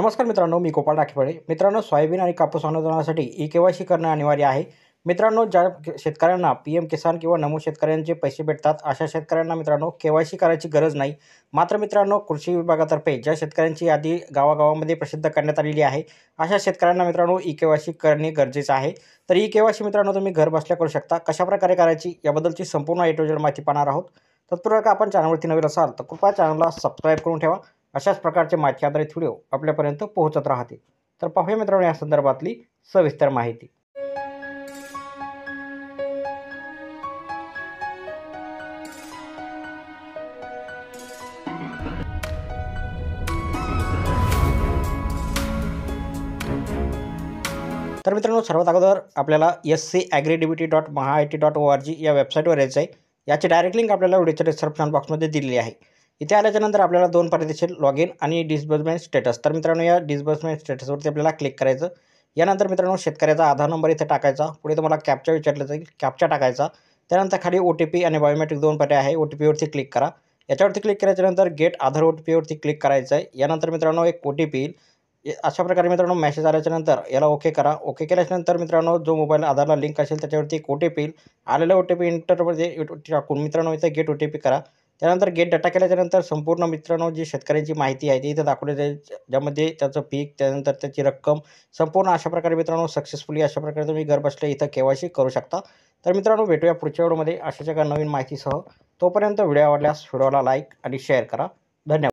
नमस्कार मित्रांनो, मी गोपाळ राठोडे. मित्रांनो, सोयाबीन आणि कापूस अनुदानासाठी ई-के-वाय-सी करणं अनिवार्य आहे. मित्रांनो, ज्या शेतकऱ्यांना पी-एम किसान किंवा नमो शेतकऱ्यांचे पैसे भेटतात, अशा शेतकऱ्यांना मित्रांनो के-वाय-सी करायची गरज नाही. मात्र मित्रांनो, कृषी विभागातर्फे ज्या शेतकऱ्यांची यादी गावागावामध्ये प्रसिद्ध करण्यात आलेली आहे, अशा शेतकऱ्यांना मित्रांनो ई-के-वाय-सी करणे गरजेचं आहे. तर ई-के-वाय-सी मित्रांनो तुम्ही घरबसल्या करू शकता. कशाप्रकारे करायची याबद्दलची संपूर्ण ए टू झेड माहिती पाहणार आहोत. तत्पूर्वी आपण चॅनलवरती नवीन असाल तर कृपया चॅनलला सबस्क्राईब करून ठेवा. अशाच प्रकारचे माहिती आधारित व्हिडिओ आपल्यापर्यंत पोहोचत राहतील. तर पाहूया मित्रांनो या संदर्भातली सविस्तर माहिती. तर मित्रांनो, सर्वात अगोदर आपल्याला scagridbt.mahait.org या वेबसाईटवर यायचं आहे. याची डायरेक्ट लिंक आपल्याला व्हिडिओच्या डिस्क्रिप्शन बॉक्समध्ये दिलेली आहे. इथे आल्याच्यानंतर आपल्याला दोन पर्याय दिसेल, लॉग इन आणि डिस्बर्समेंट स्टेटस. तर मित्रांनो, या डिस्बर्समेंट स्टेटसवरती आपल्याला क्लिक करायचं. यानंतर मित्रांनो, शेतकऱ्याचा आधार नंबर इथे टाकायचा. पुढे तुम्हाला कॅप्चा विचारलं जाईल, कॅप्चा टाकायचा. त्यानंतर खाली OTP आणि बायोमेट्रिक दोन पर्याय आहे. OTPवरती क्लिक करा. याच्यावरती क्लिक केल्याच्यानंतर गेट आधार OTPवरती क्लिक करायचं आहे. यानंतर मित्रांनो एक OTP येईल. अशा प्रकारे मित्रांनो मेसेज आल्याच्यानंतर याला ओके करा. ओके केल्याच्यानंतर मित्रांनो जो मोबाईल आधारला लिंक असेल त्याच्यावरती एक OTP येईल. आलेला OTP इंटरमध्ये टाकून मित्रांनो इथे गेट OTP करा. त्यानंतर गेट डाटा केल्याच्यानंतर संपूर्ण मित्रांनो जी शेतकऱ्याची माहिती आहे ती इथे दाखवली जाईल, ज्यामध्ये त्याचं पीक, त्यानंतर त्याची रक्कम संपूर्ण अशा प्रकारे मित्रांनो सक्सेसफुली अशा प्रकारे तुम्ही घर बसल्या इथं के-वाय-सी करू शकता. तर मित्रांनो, भेटूया पुढच्या व्हिडिओमध्ये अशाच एका नवीन माहितीसह. तोपर्यंत व्हिडिओ आवडल्यास व्हिडिओला लाईक आणि शेअर करा. धन्यवाद.